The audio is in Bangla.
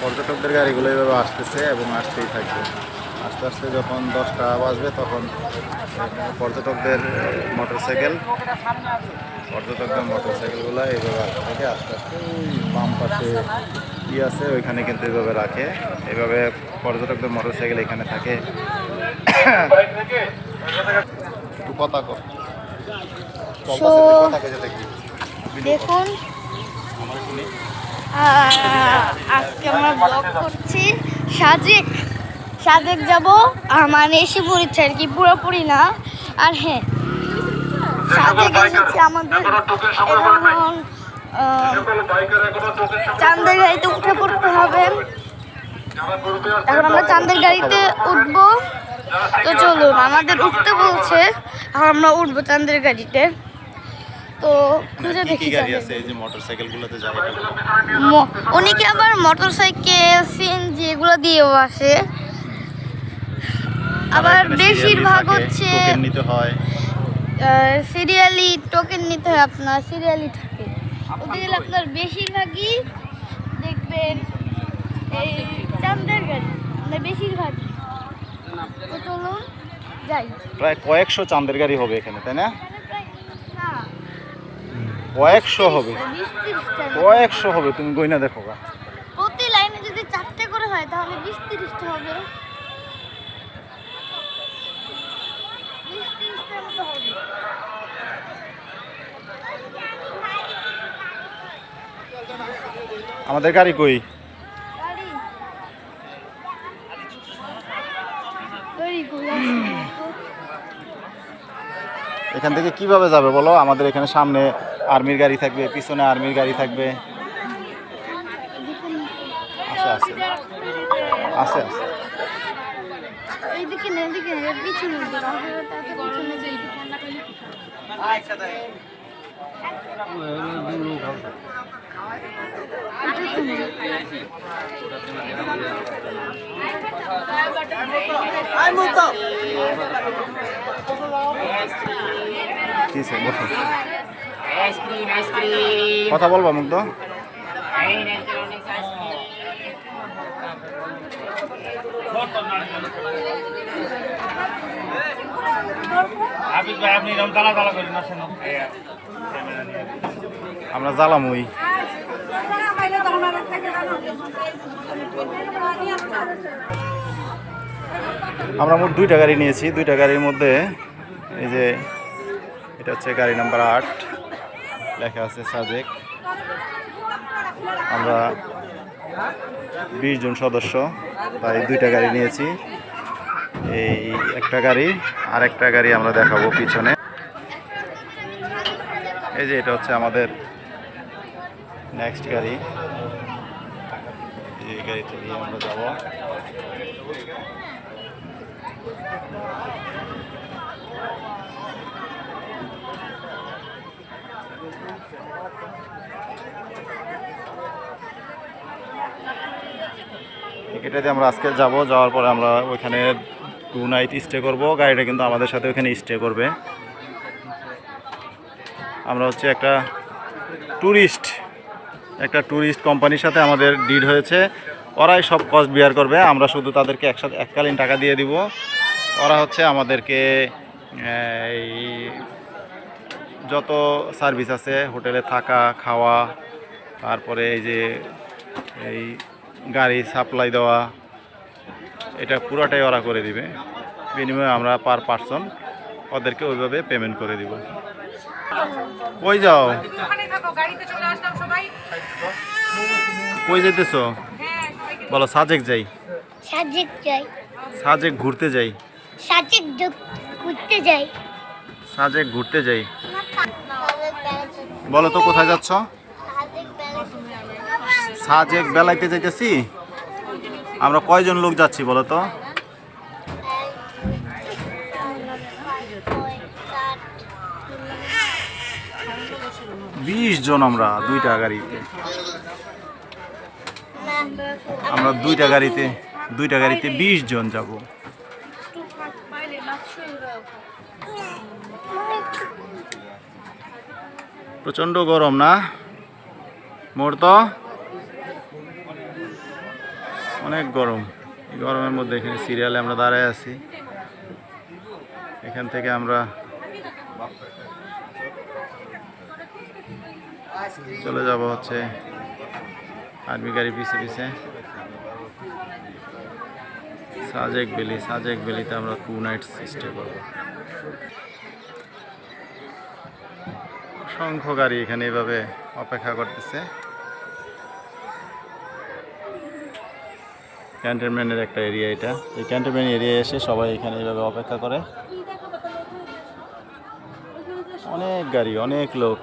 পর্যটকদের গাড়িগুলো এইভাবে আসতেছে এবং আসতেই থাকবে। আস্তে আস্তে যখন 10টা বাজবে তখন পর্যটকদের মোটরসাইকেলগুলো এইভাবে আসতে থাকে। আস্তে আস্তে ওই বাম পাশে কি আছে ওইখানে কিন্তু এইভাবে রাখে। এইভাবে পর্যটকদের মোটরসাইকেল এখানে থাকে। কথা কর দেখুন আজকে আমরা ব্লগ করছি সাজেক যাব, মানে এসে পড়েছে আর কি, পুরোপুরি না। আর হ্যাঁ, সাজেক এসেছি আমাদের এখন চাঁদের গাড়িতে উঠে পড়তে হবে। এখন আমরা চাঁদের গাড়িতে উঠবো, তো চলুন, আমাদের উঠতে বলছে, এখন আমরা উঠবো চাঁদের গাড়িতে। তো খুঁজে দেখি অনেকে আবার মোটরসাইকেল সিএনজি এগুলো দিয়েও আসে। আবার বেশিরভাগ হচ্ছে সিরিয়ালি টোকেন নিতে হয়, আপনার সিরিয়ালি থাকে ওদের গেলে আপনার বেশিরভাগই দেখবেন এই চাঁদের গাড়ি, মানে বেশিরভাগই। তো চলুন যাই। প্রায় কয়েকশো চাঁদের গাড়ি হবে এখানে, তাই না? কয়েকশো হবে, তুমি গয়না দেখো। প্রতি লাইনে যদি 4টে করে হয় তাহলে 20-30টা হবে। আমাদের গাড়ি কই? এখান থেকে কিভাবে যাবে বলো? আমাদের এখানে সামনে আর্মির গাড়ি থাকবে, পিছনে আর্মির গাড়ি থাকবে। আছে আছে আছে আছে। কথা বলবো মুগ্ধ? আমরা জ্বালামই। আমরা মোট 2টা গাড়ি নিয়েছি। 2টা গাড়ির মধ্যে এই যে এটা হচ্ছে গাড়ি নাম্বার 8, লেখা আছে সাজেক। আমরা 20 জন সদস্য, তাই 2টা গাড়ি নিয়েছি। এই একটা গাড়ি, আর একটা গাড়ি আমরা দেখাবো পিছনে। এই যে এটা হচ্ছে আমাদের নেক্সট গাড়ি। এই গাড়িতে দিয়ে আমরা যাব। এটাতে আমরা আজকে যাব, যাওয়ার পরে আমরা ওইখানে 2 নাইট স্টে করব। গাড়িটা কিন্তু আমাদের সাথে ওখানে স্টে করবে। আমরা হচ্ছে একটা ট্যুরিস্ট কোম্পানির সাথে আমাদের ডিড হয়েছে। ওরাই সব কস্ট বিয়ার করবে, আমরা শুধু তাদেরকে একসাথে এককালীন টাকা দিয়ে দিব। ওরা হচ্ছে আমাদেরকে এই যত সার্ভিস আছে, হোটেলে থাকা খাওয়া, তারপরে এই যে এই গাড়ি সাপ্লাই দেওয়া, এটা পুরোটাই ওরা করে দিবে। বিনিময়ে আমরা পার পার্সন ওদেরকে ওইভাবে পেমেন্ট করে দিব। কই যাও? কই যেতেছো বলো? সাজেক যাই। সাজেক ঘুরতে যাই। সাজেক ঘুরতে যাই। বলো তো কোথায় যাচ্ছ? সাজেক বেলাইতে যাইতেছি। আমরা কয়জন লোক যাচ্ছি বলো তো? 20 জন আমরা 2টা গাড়িতে। আমরা 2টা গাড়িতে 20 জন যাব। প্রচন্ড গরম না মুহূর্ত? অনেক গরম। এই গরমের মধ্যে এখানে সিরিয়ালে আমরা দাঁড়ায় আছি। এখান থেকে আমরা চলে যাব হচ্ছে আর্মি গাড়ি পিছে পিছে সাজেক ভ্যালিতে আমরা 2 নাইটস স্টে করব। অসংখ্য গাড়ি এখানে এভাবে অপেক্ষা করতেছে। ক্যান্টনমেন্টের একটা এরিয়া এটা। এই ক্যান্টনমেন্ট এরিয়ায় এসে সবাই এখানে এইভাবে অপেক্ষা করে। অনেক গাড়ি, অনেক লোক।